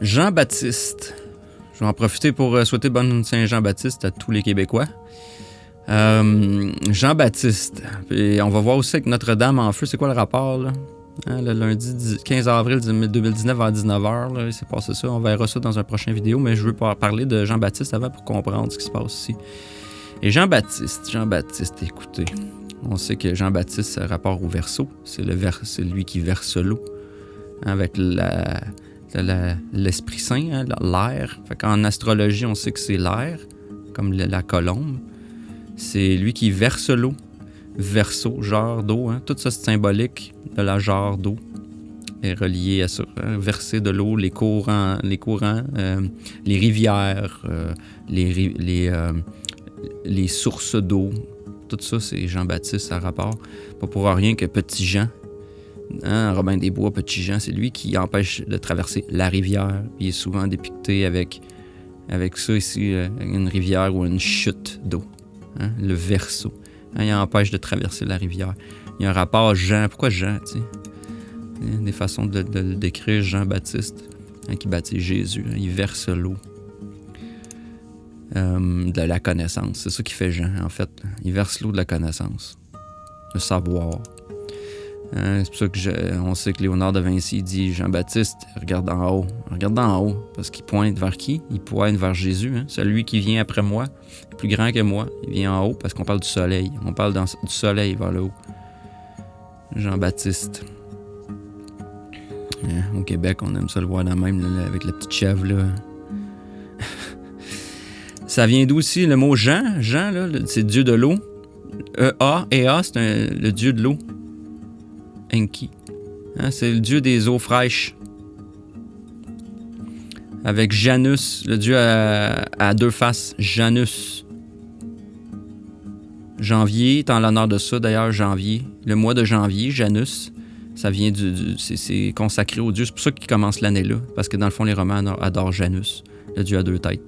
Jean-Baptiste. Je vais en profiter pour souhaiter bonne Saint-Jean-Baptiste à tous les Québécois. Jean-Baptiste. Et on va voir aussi avec Notre-Dame en feu, c'est quoi le rapport, là? Hein, le lundi 15 avril 2019 à 19h, là, il s'est passé ça. On verra ça dans une prochaine vidéo, mais je veux parler de Jean-Baptiste avant pour comprendre ce qui se passe ici. Et Jean-Baptiste, écoutez, on sait que Jean-Baptiste, c'est rapport au verseau. C'est lui qui verse l'eau, hein, avec l'Esprit Saint, hein, l'air. Fait qu'en astrologie, on sait que c'est l'air, comme la colombe. C'est lui qui verse l'eau. Verseau, genre d'eau, hein. Tout ça c'est symbolique de la genre d'eau est relié à ça, hein. Verser de l'eau, les courants, les rivières, les sources d'eau, tout ça c'est Jean-Baptiste à rapport. Pas pour rien que Petit Jean, hein, Robin des Bois, Petit Jean, c'est lui qui empêche de traverser la rivière. Il est souvent dépicté avec ça ici, une rivière ou une chute d'eau, hein, le verseau. Hein, il empêche de traverser la rivière. Il y a un rapport Jean. Pourquoi Jean, tu sais? Il y a des façons de le décrire, Jean-Baptiste, hein, qui baptise Jésus. Hein, il verse l'eau de la connaissance. C'est ça qui fait Jean, en fait. Il verse l'eau de la connaissance, le savoir. Hein, c'est pour ça on sait que Léonard de Vinci dit Jean-Baptiste, regarde en haut. Regarde en haut, parce qu'il pointe vers qui? Il pointe vers Jésus. Hein? Celui qui vient après moi, plus grand que moi, il vient en haut parce qu'on parle du soleil. On parle du soleil vers le haut. Jean-Baptiste. Hein, au Québec, on aime ça le voir de même, là, avec la petite chèvre, là. Ça vient d'où aussi le mot Jean? Jean, là, c'est Dieu de l'eau. Ea, c'est le Dieu de l'eau. Enki. Hein, c'est le dieu des eaux fraîches. Avec Janus, le dieu à deux faces. Janus. Janvier, est en l'honneur de ça d'ailleurs, janvier. Le mois de janvier, Janus, ça vient c'est consacré au dieu. C'est pour ça qu'il commence l'année là. Parce que dans le fond, les Romains adorent Janus, le dieu à deux têtes.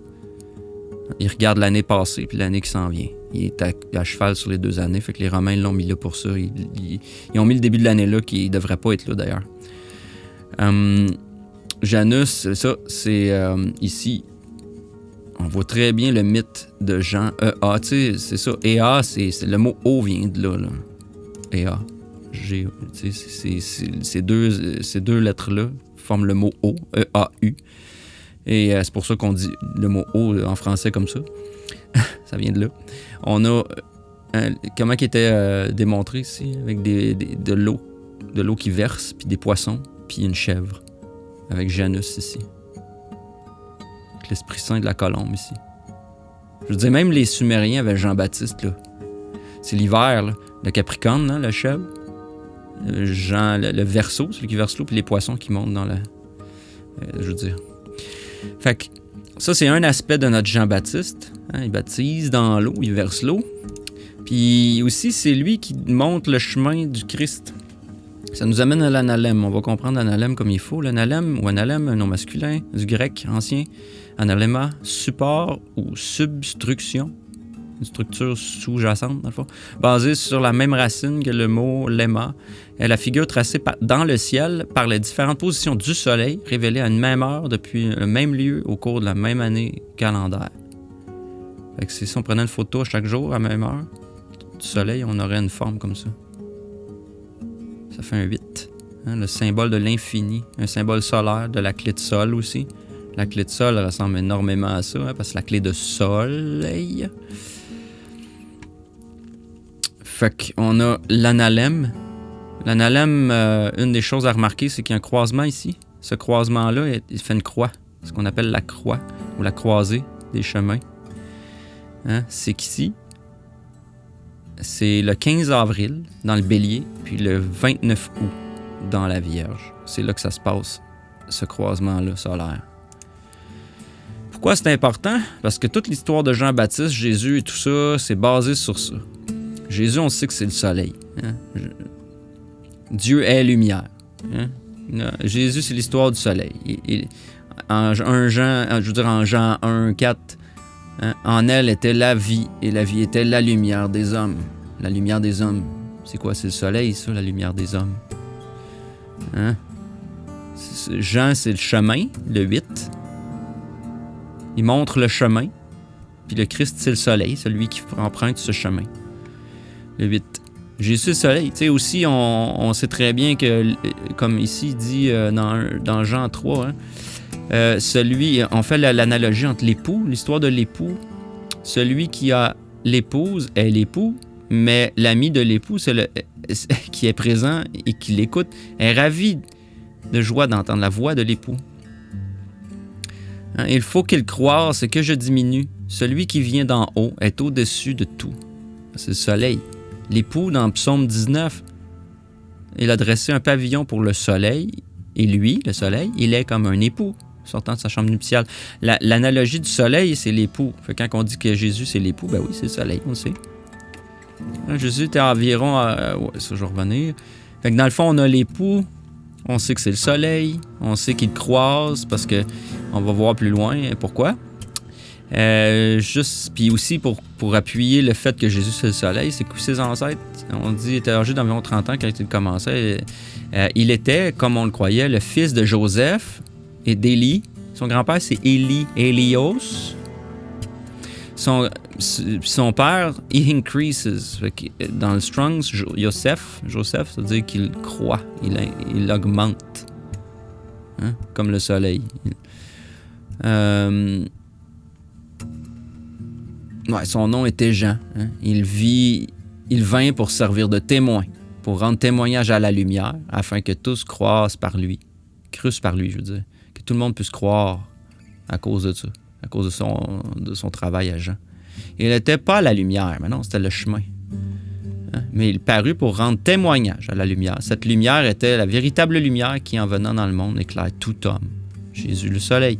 Ils regardent l'année passée puis l'année qui s'en vient. Il est à cheval sur les 2 années, fait que les Romains l'ont mis là pour ça. Ils ont mis le début de l'année là, qui ne devrait pas être là d'ailleurs. Janus, ça, c'est ici. On voit très bien le mythe de Jean. Ea, tu sais, c'est ça. Ea, c'est le mot O vient de là. Ea. G, tu sais, ces deux lettres-là forment le mot O, E-A-U. Et c'est pour ça qu'on dit le mot O en français comme ça. Ça vient de là. On a comment qui était démontré ici, avec de l'eau qui verse, puis des poissons, puis une chèvre, avec Janus ici. Avec l'Esprit Saint de la colombe ici. Je veux dire, même les Sumériens avaient Jean-Baptiste, là. C'est l'hiver, là. Le Capricorne, là, la chèvre. Jean, le Verseau, celui qui verse l'eau, puis les poissons qui montent dans la... je veux dire... Fait que ça, c'est un aspect de notre Jean-Baptiste. Hein, il baptise dans l'eau, il verse l'eau. Puis aussi, c'est lui qui montre le chemin du Christ. Ça nous amène à l'analème. On va comprendre l'analème comme il faut. L'analème, ou analème, un nom masculin, du grec ancien. Analema, support ou substruction. Une structure sous-jacente, dans le fond, basée sur la même racine que le mot léma. Et la figure tracée dans le ciel par les différentes positions du soleil, révélée à une même heure depuis le même lieu au cours de la même année calendaire. Fait que si on prenait une photo chaque jour à la même heure du soleil, on aurait une forme comme ça. Ça fait un 8. Hein, le symbole de l'infini, un symbole solaire, de la clé de sol aussi. La clé de sol ressemble énormément à ça, hein, parce que la clé de soleil... Fait qu'on a l'analème. L'analème, une des choses à remarquer, c'est qu'il y a un croisement ici. Ce croisement-là, il fait une croix. Ce qu'on appelle la croix, ou la croisée des chemins. Hein? C'est qu'ici, c'est le 15 avril dans le Bélier, puis le 29 août dans la Vierge. C'est là que ça se passe, ce croisement-là solaire. Pourquoi c'est important? Parce que toute l'histoire de Jean-Baptiste, Jésus et tout ça, c'est basé sur ça. Jésus, on sait que c'est le soleil. Hein? Dieu est lumière. Hein? Jésus, c'est l'histoire du soleil. En Jean 1, 4, hein? En elle était la vie, et la vie était la lumière des hommes. La lumière des hommes, c'est quoi? C'est le soleil, ça, la lumière des hommes. Hein? Jean, c'est le chemin, le 8. Il montre le chemin. Puis le Christ, c'est le soleil, celui qui emprunte ce chemin. Le 8. Jésus, le soleil. Tu sais, aussi, on sait très bien que, comme ici, il dit dans Jean 3, on fait l'analogie entre l'époux, l'histoire de l'époux. Celui qui a l'épouse est l'époux, mais l'ami de l'époux, qui est présent et qui l'écoute, est ravi de joie d'entendre la voix de l'époux. Hein, il faut qu'il croie, c'est que je diminue. Celui qui vient d'en haut est au-dessus de tout. C'est le soleil. L'époux, dans Psaume 19, il a dressé un pavillon pour le soleil, et lui, le soleil, il est comme un époux sortant de sa chambre nuptiale. L'analogie du soleil, c'est l'époux. Fait que quand on dit que Jésus, c'est l'époux, ben oui, c'est le soleil, on le sait. Jésus était environ... ouais, ça, je vais revenir. Fait que dans le fond, on a l'époux, on sait que c'est le soleil, on sait qu'il croise, parce que on va voir plus loin pourquoi. Puis aussi pour appuyer le fait que Jésus c'est le soleil, c'est que ses ancêtres, on dit, étaient âgés d'environ 30 ans quand il commençait. Il était, comme on le croyait, le fils de Joseph et d'Élie. Son grand-père, c'est Élios. Son père, he increases. Dans le Strong's, Joseph, ça veut dire qu'il croît, il augmente. Hein? Comme le soleil. Ouais, son nom était Jean. Hein? Il vint pour servir de témoin, pour rendre témoignage à la lumière, afin que tous crussent par lui, je veux dire. Que tout le monde puisse croire à cause de ça, à cause de son travail à Jean. Il n'était pas la lumière, mais non, c'était le chemin. Hein? Mais il parut pour rendre témoignage à la lumière. Cette lumière était la véritable lumière qui, en venant dans le monde, éclaire tout homme. Jésus, le soleil.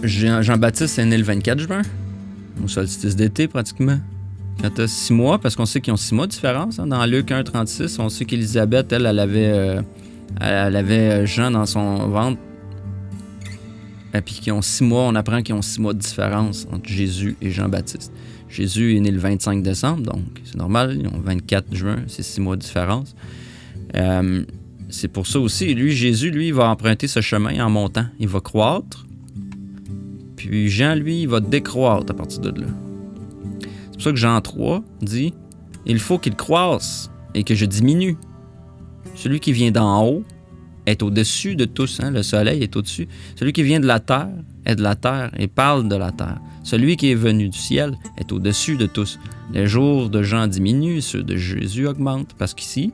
Jean-Baptiste est né le 24 juin, au solstice d'été pratiquement. Quand tu as 6 mois, parce qu'on sait qu'ils ont 6 mois de différence. Hein. Dans Luc 1,36, on sait qu'Élisabeth, elle avait Jean dans son ventre. Et puis qu'ils ont 6 mois, on apprend qu'ils ont 6 mois de différence entre Jésus et Jean-Baptiste. Jésus est né le 25 décembre, donc c'est normal, ils ont 24 juin, c'est 6 mois de différence. C'est pour ça aussi, Jésus, il va emprunter ce chemin en montant. Il va croître. Puis Jean, lui, il va décroître à partir de là. C'est pour ça que Jean 3 dit « Il faut qu'il croisse et que je diminue. Celui qui vient d'en haut est au-dessus de tous. Hein? Le soleil est au-dessus. Celui qui vient de la terre est de la terre et parle de la terre. Celui qui est venu du ciel est au-dessus de tous. Les jours de Jean diminuent, ceux de Jésus augmentent. Parce qu'ici,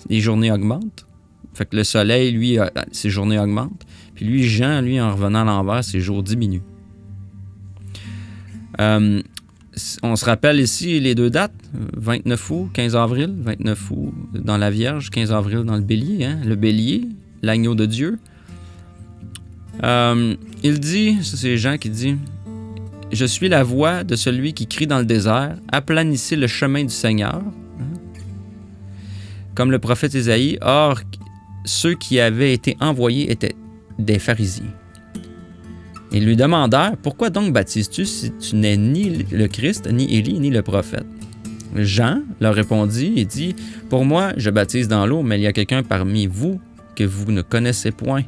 les journées augmentent. Fait que le soleil, lui, ses journées augmentent. Puis lui, Jean, lui, en revenant à l'envers, ses jours diminuent. On se rappelle ici les 2 dates, 29 août, 15 avril, 29 août dans la Vierge, 15 avril dans le Bélier. Hein? Le Bélier, l'agneau de Dieu. Il dit, ça c'est Jean qui dit, « Je suis la voix de celui qui crie dans le désert, aplanissez le chemin du Seigneur. Hein? » Comme le prophète Isaïe, or, ceux qui avaient été envoyés étaient des pharisiens. Ils lui demandèrent « Pourquoi donc baptises-tu si tu n'es ni le Christ, ni Élie, ni le prophète? » Jean leur répondit et dit « Pour moi, je baptise dans l'eau, mais il y a quelqu'un parmi vous que vous ne connaissez point.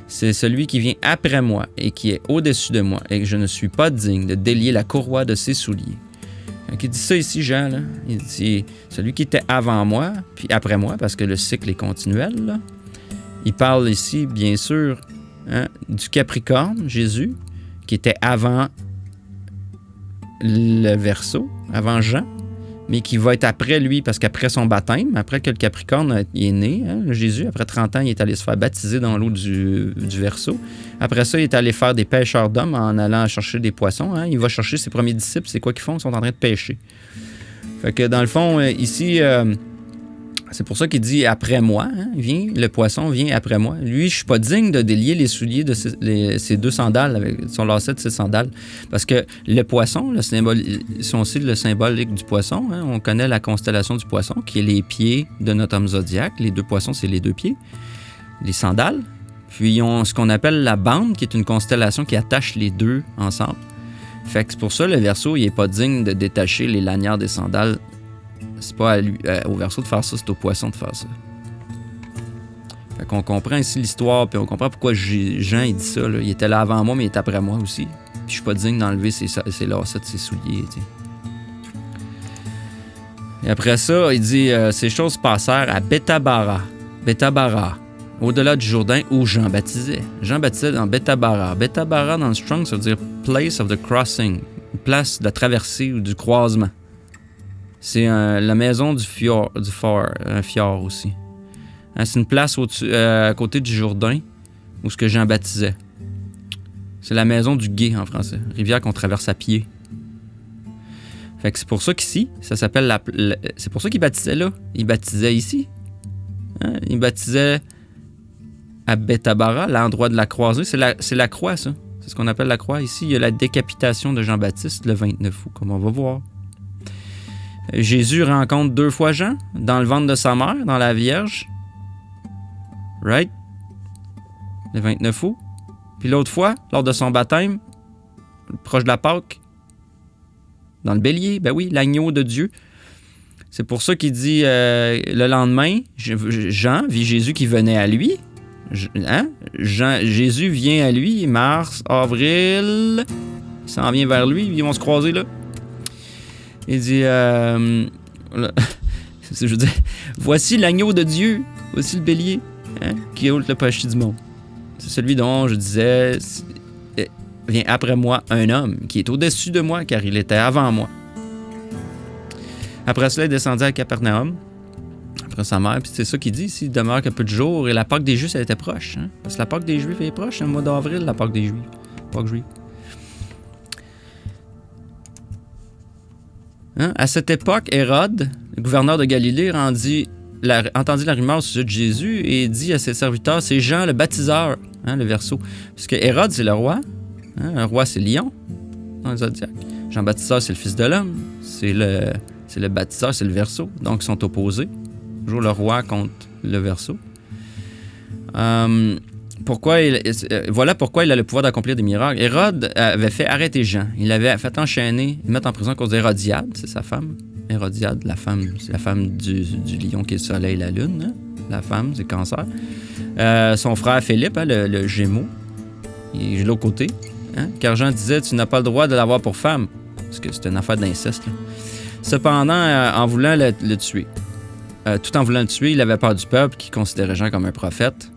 C'est celui qui vient après moi et qui est au-dessus de moi, et que je ne suis pas digne de délier la courroie de ses souliers. » Donc, il dit ça ici, Jean. Là. Il dit « Celui qui était avant moi, puis après moi, parce que le cycle est continuel. » Là. Il parle ici, bien sûr, hein, du Capricorne, Jésus, qui était avant le Verseau, avant Jean, mais qui va être après lui, parce qu'après son baptême, après que le Capricorne est né, hein, Jésus, après 30 ans, il est allé se faire baptiser dans l'eau du Verseau. Après ça, il est allé faire des pêcheurs d'hommes en allant chercher des poissons. Hein. Il va chercher ses premiers disciples, c'est quoi qu'ils font? Ils sont en train de pêcher. Fait que dans le fond, ici... c'est pour ça qu'il dit « après moi hein, », le poisson vient après moi. Lui, je ne suis pas digne de délier les souliers de ses 2 sandales, avec son lacet de ses sandales. Parce que le poisson, c'est aussi le symbolique du poisson. Hein, on connaît la constellation du poisson, qui est les pieds de notre homme zodiaque. Les 2 poissons, c'est les 2 pieds. Les sandales. Puis, ils ont ce qu'on appelle la bande, qui est une constellation qui attache les 2 ensemble. Fait que c'est pour ça, le Verseau, il n'est pas digne de détacher les lanières des sandales C'est pas au Verseau de faire ça, c'est au Poisson de faire ça. Fait qu'on comprend ici l'histoire, puis on comprend pourquoi Jean il dit ça. Là. Il était là avant moi, mais il est après moi aussi. Puis je suis pas digne d'enlever ses lacets de ses souliers. T'sais. Et après ça, il dit ces choses passèrent à Bethabara. Bethabara, au-delà du Jourdain, où Jean baptisait. Jean baptisait dans Bethabara. Bethabara, dans le Strong, ça veut dire place of the crossing, une place de la traversée ou du croisement. C'est la maison du fjord, un fjord aussi. Hein, c'est une place à côté du Jourdain où ce que Jean baptisait. C'est la maison du gué en français, rivière qu'on traverse à pied. Fait que c'est pour ça qu'ici, ça s'appelle c'est pour ça qu'il baptisait là. Il baptisait ici. Hein? Il baptisait à Bethabara, l'endroit de la croisée. C'est la croix, ça. C'est ce qu'on appelle la croix. Ici, il y a la décapitation de Jean-Baptiste le 29 août, comme on va voir. Jésus rencontre 2 fois Jean, dans le ventre de sa mère, dans la Vierge. Right? Le 29 août. Puis l'autre fois, lors de son baptême, proche de la Pâque, dans le bélier, ben oui, l'agneau de Dieu. C'est pour ça qu'il dit le lendemain, Jean vit Jésus qui venait à lui. Jésus vient à lui, mars, avril, il s'en vient vers lui, ils vont se croiser là. Il dit, je veux dire, voici l'agneau de Dieu, voici le bélier, qui ôte le péché du monde. C'est celui dont je disais, vient après moi un homme qui est au-dessus de moi, car il était avant moi. Après cela, il descendit à Capernaum, après sa mère, puis c'est ça qu'il dit ici, il demeure que peu de jours, et la Pâque des Juifs, elle était proche. Hein? Parce que la Pâque des Juifs est proche, le mois d'avril, la Pâque des Juifs. Pâque juive. Hein? À cette époque, Hérode, le gouverneur de Galilée, entendit la rumeur au sujet de Jésus et dit à ses serviteurs, c'est Jean le baptiseur, hein, le verseau. Parce que Hérode, c'est le roi. Hein? Un roi, c'est Lion, dans le zodiaque. Jean Baptiseur, c'est le fils de l'homme. C'est le baptiseur, c'est le verseau. Donc, ils sont opposés. Toujours le roi contre le verseau. Voilà pourquoi il a le pouvoir d'accomplir des miracles. Hérode avait fait arrêter Jean. Il l'avait fait enchaîner, le mettre en prison à cause d'Hérodiade, c'est sa femme. Hérodiade, c'est la femme du lion qui est le soleil et la lune. Hein? La femme, c'est Cancer. Son frère Philippe, hein, le Gémeaux, il est de l'autre côté. Hein? Car Jean disait, tu n'as pas le droit de l'avoir pour femme. Parce que c'est une affaire d'inceste. Là. Cependant, en voulant le tuer, tout en voulant le tuer, il avait peur du peuple qui considérait Jean comme un prophète.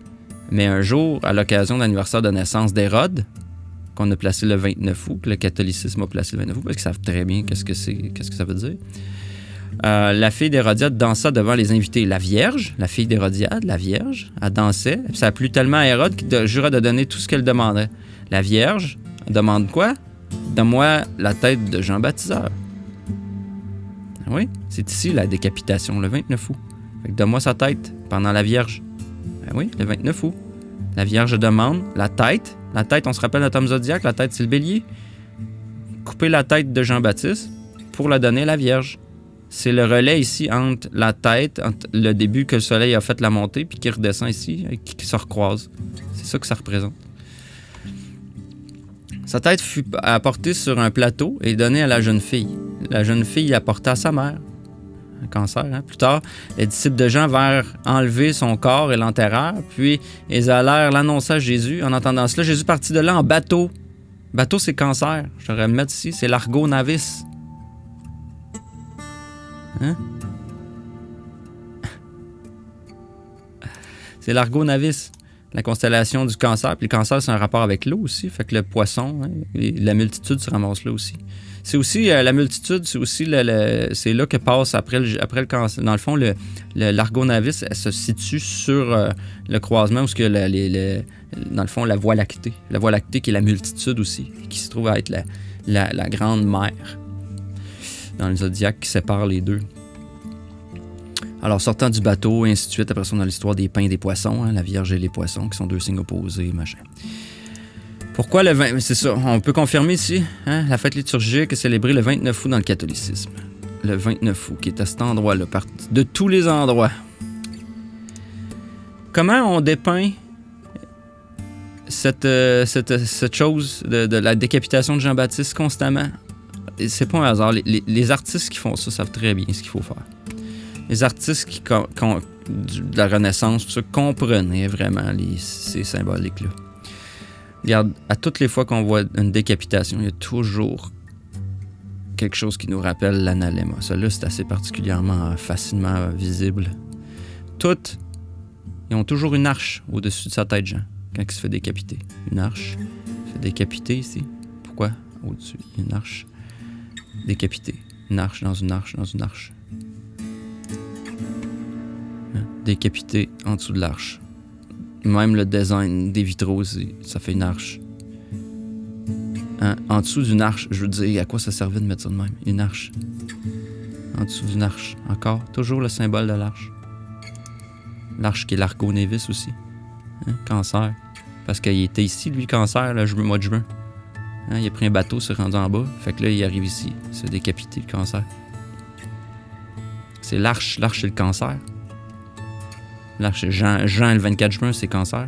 Mais un jour, à l'occasion de l'anniversaire de naissance d'Hérode, qu'on a placé le 29 août, que le catholicisme a placé le 29 août, parce qu'ils savent très bien qu'est-ce que ça veut dire, la fille d'Hérodiade dansa devant les invités. La Vierge, la fille d'Hérodiade, la Vierge, elle dansait. Ça a plu tellement à Hérode qu'il jura de donner tout ce qu'elle demandait. La Vierge demande quoi? Donne-moi la tête de Jean Baptiseur. Oui, c'est ici la décapitation, le 29 août. Fait que donne-moi sa tête pendant la Vierge. Ben oui, le 29 août. La Vierge demande la tête. La tête, on se rappelle notre homme zodiaque, la tête, c'est le bélier. Couper la tête de Jean-Baptiste pour la donner à la Vierge. C'est le relais ici entre la tête, entre le début que le soleil a fait la montée, puis qui redescend ici, qui se recroise. C'est ça que ça représente. Sa tête fut apportée sur un plateau et donnée à la jeune fille. La jeune fille l'apporta à sa mère. Un cancer, hein? Plus tard, les disciples de Jean vinrent enlever son corps et l'enterrèrent, puis ils allèrent l'annoncer à Jésus. En entendant cela, Jésus partit de là en bateau. Bateau, c'est cancer. Je devrais me mettre ici, c'est l'Argo Navis. Hein? C'est l'Argo Navis. La constellation du Cancer. Puis le Cancer, c'est un rapport avec l'eau aussi. Fait que le poisson, hein, la multitude se ramasse là aussi. C'est aussi la multitude, c'est aussi c'est là que passe après le Cancer. Dans le fond, l'Argo Navis, elle se situe sur le croisement où dans le fond, la Voie lactée. La Voie lactée qui est la multitude aussi, qui se trouve à être la grande mer dans le zodiaque qui sépare les deux. Alors, sortant du bateau, et ainsi de suite, après ça, on a l'histoire des pains et des poissons, hein, la Vierge et les poissons, qui sont deux signes opposés, machin. Pourquoi le 20... C'est ça, on peut confirmer ici, hein, la fête liturgique est célébrée le 29 août dans le catholicisme. Le 29 août, qui est à cet endroit-là, de tous les endroits. Comment on dépeint cette chose de la décapitation de Jean-Baptiste constamment? c'est pas un hasard. Les artistes qui font ça savent très bien ce qu'il faut faire. Les artistes de la Renaissance, tout ça, comprenaient vraiment ces symboliques-là. Regarde, à toutes les fois qu'on voit une décapitation, il y a toujours quelque chose qui nous rappelle l'analéma. Celui-là, c'est assez particulièrement facilement visible. Toutes, ils ont toujours une arche au-dessus de sa tête, Jean, quand il se fait décapiter. Une arche. Il se fait décapiter ici. Pourquoi? Au-dessus, il y a une arche. Décapité. Une arche dans une arche dans une arche. Décapité en dessous de l'arche. Même le design des vitraux, ça fait une arche. Hein? En dessous d'une arche, je veux dire, à quoi ça servait de mettre ça de même? Une arche. En dessous d'une arche. Encore. Toujours le symbole de l'arche. L'arche qui est l'Arco Nevis aussi. Hein? Cancer. Parce qu'il était ici, lui, Cancer, le mois de juin. Hein? Il a pris un bateau, s'est rendu en bas. Fait que là, il arrive ici. Il se fait décapiter, le Cancer. C'est l'arche. L'arche, c'est le Cancer. L'arche, Jean, le 24 juin, c'est Cancer.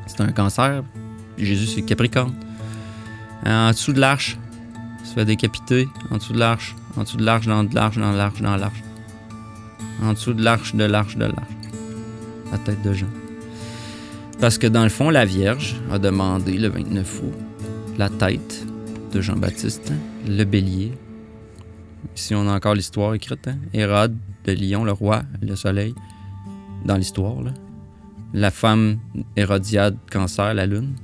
C'est un Cancer. Jésus, c'est Capricorne. En dessous de l'arche, il se fait décapiter. En dessous de l'arche. En dessous de l'arche, dans l'arche, dans l'arche, dans l'arche. En dessous de l'arche, de l'arche, de l'arche. La tête de Jean. Parce que dans le fond, la Vierge a demandé le 29 août la tête de Jean-Baptiste, le bélier. Ici, on a encore l'histoire écrite. Hein? Hérode, le lion, le roi, le soleil. Dans l'histoire, là. La femme Hérodiade, Cancer, la lune.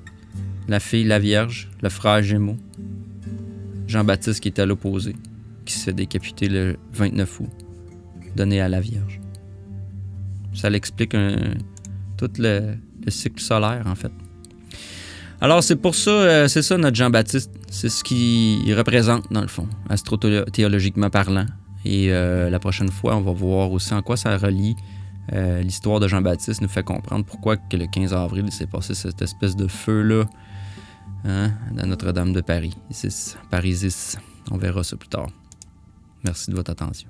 La fille, la Vierge, le frère Gémeaux. Jean-Baptiste qui est à l'opposé, qui se fait décapiter le 29 août, donné à la Vierge. Ça l'explique tout le cycle solaire, en fait. Alors, c'est pour ça, c'est ça notre Jean-Baptiste. C'est ce qu'il représente, dans le fond, astrothéologiquement parlant. Et la prochaine fois, on va voir aussi en quoi ça relie. L'histoire de Jean-Baptiste nous fait comprendre pourquoi que le 15 avril, il s'est passé cette espèce de feu-là, hein, à Notre-Dame de Paris. Ici, Paris 10. On verra ça plus tard. Merci de votre attention.